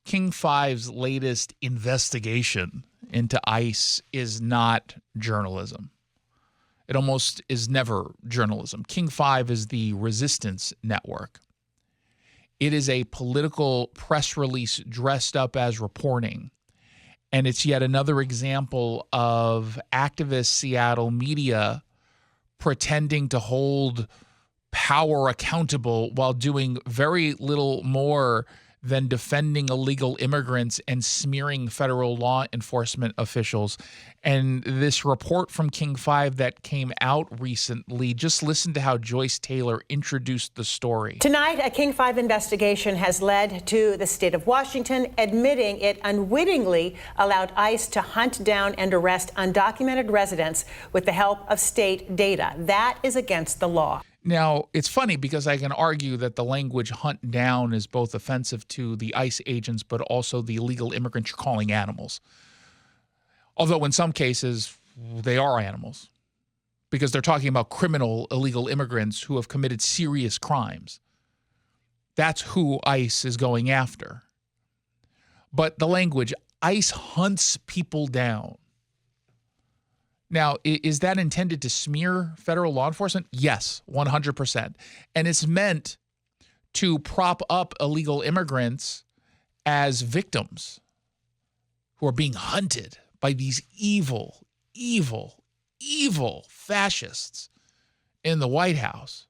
King 5's latest investigation into ICE is not journalism. It almost is never journalism. King 5 is the resistance network. It is a political press release dressed up as reporting. And it's yet another example of activist Seattle media pretending to hold power accountable while doing very little more than defending illegal immigrants and smearing federal law enforcement officials. And this report from King 5 that came out recently, just listen to how Joyce Taylor introduced the story. Tonight, a King 5 investigation has led to the state of Washington admitting it unwittingly allowed ICE to hunt down and arrest undocumented residents with the help of state data. That is against the law. Now, it's funny because I can argue that the language hunt down is both offensive to the ICE agents, but also the illegal immigrants you're calling animals. Although in some cases, they are animals because they're talking about criminal illegal immigrants who have committed serious crimes. That's who ICE is going after. But the language, ICE hunts people down. Now, is that intended to smear federal law enforcement? Yes, 100%. And it's meant to prop up illegal immigrants as victims who are being hunted by these evil, evil, evil fascists in the White House.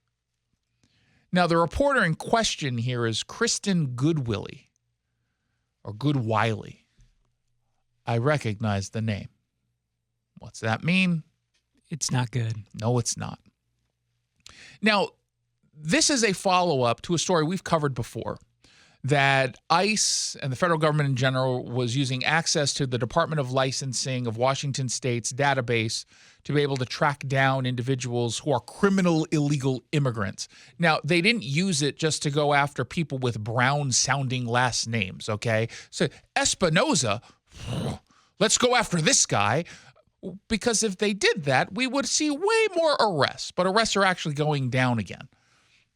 Now, the reporter in question here is Kristen Goodwillie, or Goodwiley. I recognize the name. What's that mean? It's not good. No, it's not. Now, this is a follow-up to a story we've covered before, that ICE and the federal government in general was using access to the Department of Licensing of Washington State's database to be able to track down individuals who are criminal illegal immigrants. Now, they didn't use it just to go after people with brown-sounding last names, okay? So, Espinoza, let's go after this guy. Because if they did that, we would see way more arrests, but arrests are actually going down again.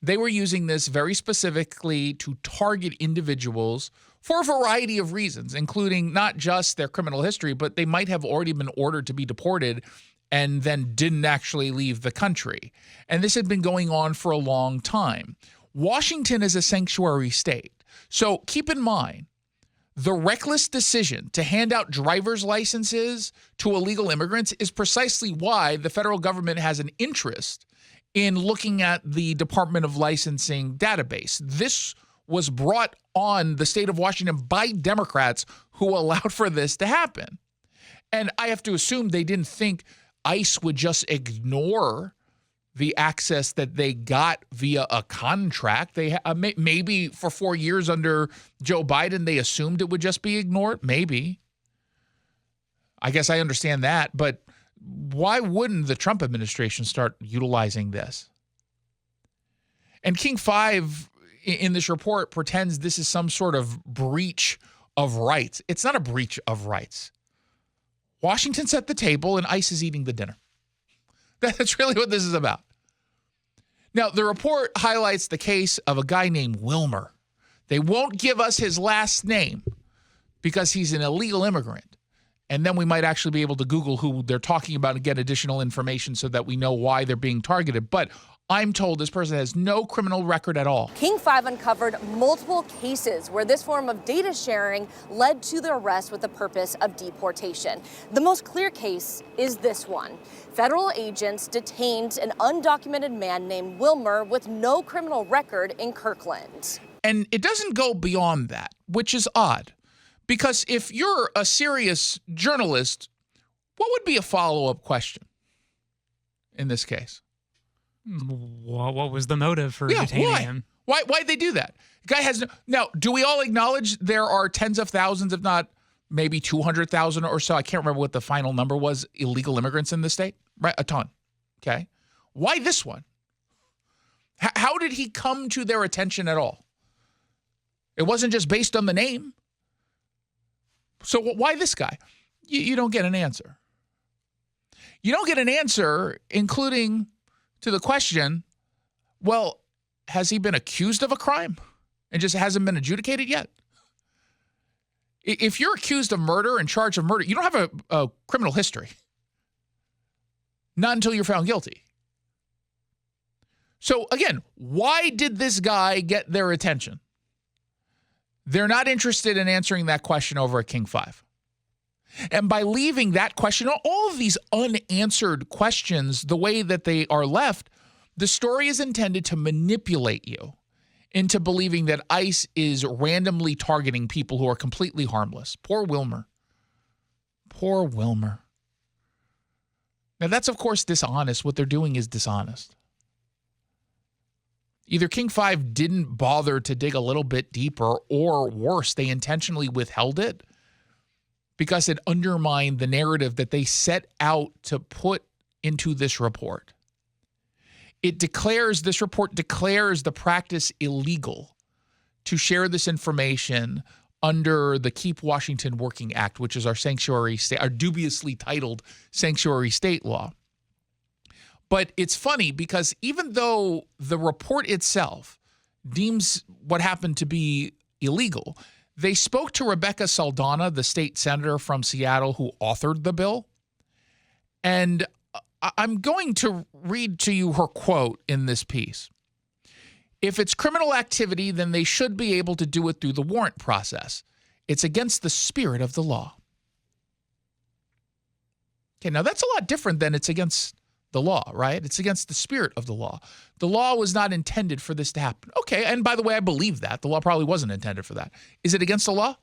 They were using this very specifically to target individuals for a variety of reasons, including not just their criminal history, but they might have already been ordered to be deported and then didn't actually leave the country. And this had been going on for a long time. Washington is a sanctuary state. So keep in mind, the reckless decision to hand out driver's licenses to illegal immigrants is precisely why the federal government has an interest in looking at the Department of Licensing database. This was brought on the state of Washington by Democrats who allowed for this to happen. And I have to assume they didn't think ICE would just ignore the access that they got via a contract. They maybe for 4 years under Joe Biden, they assumed it would just be ignored. Maybe. I guess I understand that. But why wouldn't the Trump administration start utilizing this? And King 5 in this report pretends this is some sort of breach of rights. It's not a breach of rights. Washington set the table and ICE is eating the dinner. That's really what this is about. Now, the report highlights the case of a guy named Wilmer. They won't give us his last name because he's an illegal immigrant. And then we might actually be able to Google who they're talking about and get additional information so that we know why they're being targeted. But I'm told this person has no criminal record at all. King 5 uncovered multiple cases where this form of data sharing led to the arrest with the purpose of deportation. The most clear case is this one. Federal agents detained an undocumented man named Wilmer with no criminal record in Kirkland. And it doesn't go beyond that, which is odd. Because if you're a serious journalist, what would be a follow-up question in this case? What was the motive for detaining him? Why'd they do that? The guy has no. Now, do we all acknowledge there are tens of thousands, if not maybe 200,000 or so? I can't remember what the final number was. Illegal immigrants in the state, right? A ton. Okay. Why this one? How did he come to their attention at all? It wasn't just based on the name. So why this guy? You don't get an answer. You don't get an answer, including to the question, well, has he been accused of a crime and just hasn't been adjudicated yet? If you're accused of murder and charged of murder, you don't have a criminal history. Not until you're found guilty. So again, why did this guy get their attention? They're not interested in answering that question over at King 5. And by leaving that question, all of these unanswered questions, the way that they are left, the story is intended to manipulate you into believing that ICE is randomly targeting people who are completely harmless. Poor Wilmer. Poor Wilmer. Now, that's, of course, dishonest. What they're doing is dishonest. Either King 5 didn't bother to dig a little bit deeper, or worse, they intentionally withheld it because it undermined the narrative that they set out to put into this report. This report declares the practice illegal to share this information under the Keep Washington Working Act, which is our sanctuary state, our dubiously titled sanctuary state law. But it's funny because even though the report itself deems what happened to be illegal, they spoke to Rebecca Saldana, the state senator from Seattle who authored the bill. And I'm going to read to you her quote in this piece. If it's criminal activity, then they should be able to do it through the warrant process. It's against the spirit of the law. Okay, now that's a lot different than it's against the law, right? It's against the spirit of the law. The law was not intended for this to happen. Okay, and by the way, I believe that. The law probably wasn't intended for that. Is it against the law?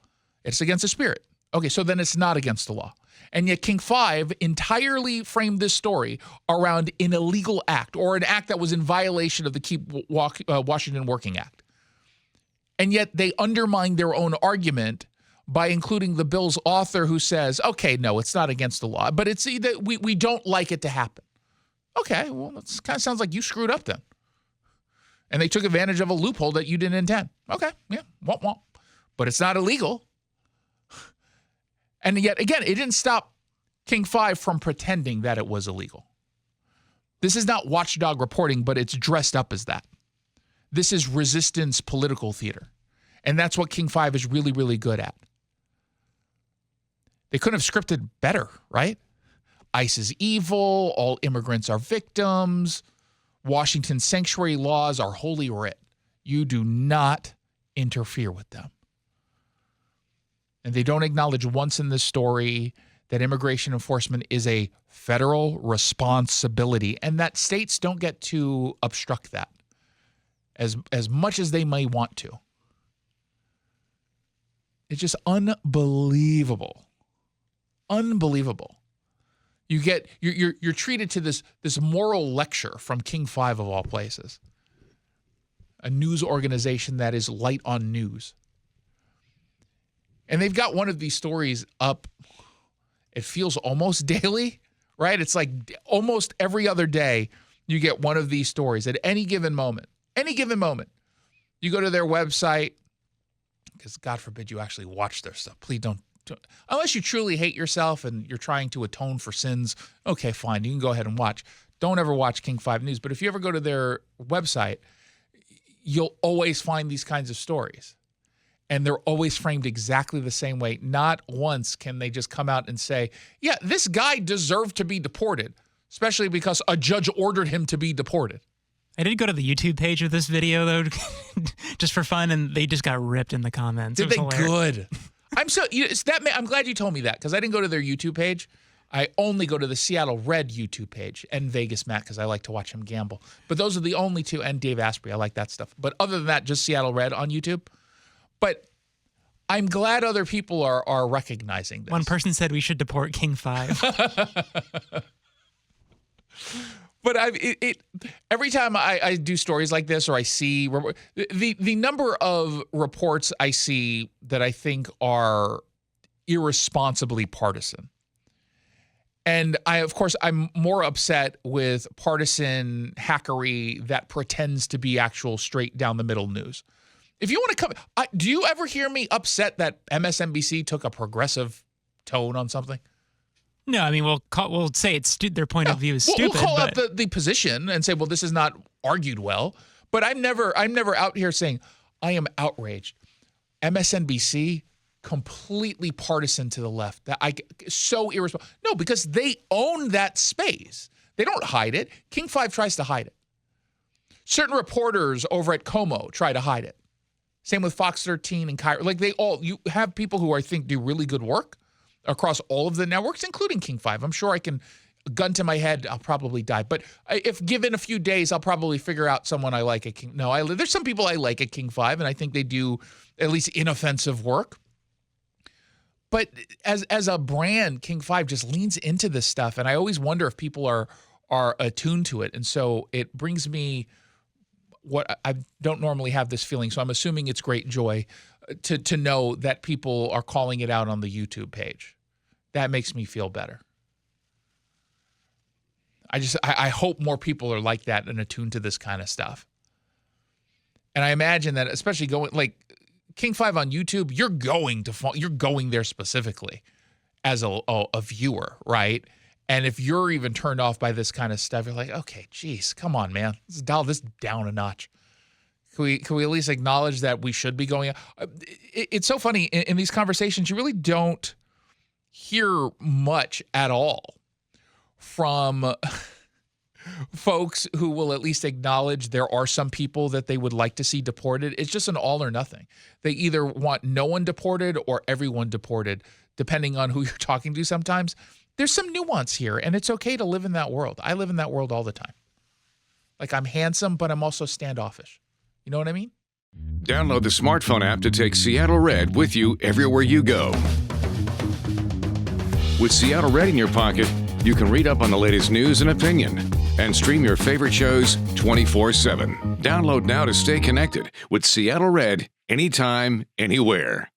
It's against the spirit. Okay, so then it's not against the law. And yet King 5 entirely framed this story around an illegal act, or an act that was in violation of the Keep Washington Working Act. And yet they undermined their own argument by including the bill's author who says, okay, no, it's not against the law, but it's that we don't like it to happen. Okay, well, that kind of sounds like you screwed up then. And they took advantage of a loophole that you didn't intend. Okay, yeah, womp womp. But it's not illegal. And yet, again, it didn't stop King 5 from pretending that it was illegal. This is not watchdog reporting, but it's dressed up as that. This is resistance political theater. And that's what King 5 is really, really good at. They couldn't have scripted better, right? ICE is evil. All immigrants are victims. Washington's sanctuary laws are holy writ. You do not interfere with them. And they don't acknowledge once in this story that immigration enforcement is a federal responsibility and that states don't get to obstruct that as much as they may want to. It's just unbelievable. Unbelievable. You're treated to this moral lecture from King 5 of all places. A news organization that is light on news. And they've got one of these stories up, it feels almost daily, right? It's like almost every other day you get one of these stories at any given moment. Any given moment. You go to their website, because God forbid you actually watch their stuff. Please don't. Unless you truly hate yourself and you're trying to atone for sins, okay, fine. You can go ahead and watch. Don't ever watch King 5 News. But if you ever go to their website, you'll always find these kinds of stories. And they're always framed exactly the same way. Not once can they just come out and say, yeah, this guy deserved to be deported, especially because a judge ordered him to be deported. I did go to the YouTube page of this video, though, just for fun, and they just got ripped in the comments. Did they? Good. I'm glad you told me that, because I didn't go to their YouTube page. I only go to the Seattle Red YouTube page and Vegas Matt, because I like to watch him gamble. But those are the only two, and Dave Asprey. I like that stuff. But other than that, just Seattle Red on YouTube. But I'm glad other people are recognizing this. One person said we should deport King 5. But every time I do stories like this, or I see the number of reports I see that I think are irresponsibly partisan. And of course, I'm more upset with partisan hackery that pretends to be actual straight down the middle news. If you want to come, do you ever hear me upset that MSNBC took a progressive tone on something? No, I mean, we'll say their point of view is stupid. We'll call out the position and say, well, this is not argued well. But I'm never out here saying I am outraged. MSNBC completely partisan to the left. That so irresponsible. No, because they own that space. They don't hide it. King 5 tries to hide it. Certain reporters over at Como try to hide it. Same with Fox 13 and Cairo. Like you have people who I think do really good work across all of the networks, including King 5. I'm sure I can, gun to my head, I'll probably die. But if given a few days, I'll probably figure out someone I like at King. No, there's some people I like at King 5, and I think they do at least inoffensive work. But as a brand, King 5 just leans into this stuff, and I always wonder if people are attuned to it. And so it brings me what I don't normally have this feeling, so I'm assuming it's great joy to know that people are calling it out on the YouTube page. That makes me feel better. I hope more people are like that and attuned to this kind of stuff. And I imagine that, especially going like King 5 on YouTube, you're going there specifically as a viewer, right? And if you're even turned off by this kind of stuff, you're like, okay, geez, come on, man. Let's dial this down a notch. Can we at least acknowledge that we should be going? It's so funny. In these conversations, you really don't hear much at all from folks who will at least acknowledge there are some people that they would like to see deported. It's just an all or nothing. They either want no one deported or everyone deported, depending on who you're talking to sometimes. There's some nuance here, and it's okay to live in that world. I live in that world all the time. Like, I'm handsome, but I'm also standoffish. You know what I mean? Download the smartphone app to take Seattle Red with you everywhere you go. With Seattle Red in your pocket, you can read up on the latest news and opinion and stream your favorite shows 24/7. Download now to stay connected with Seattle Red anytime, anywhere.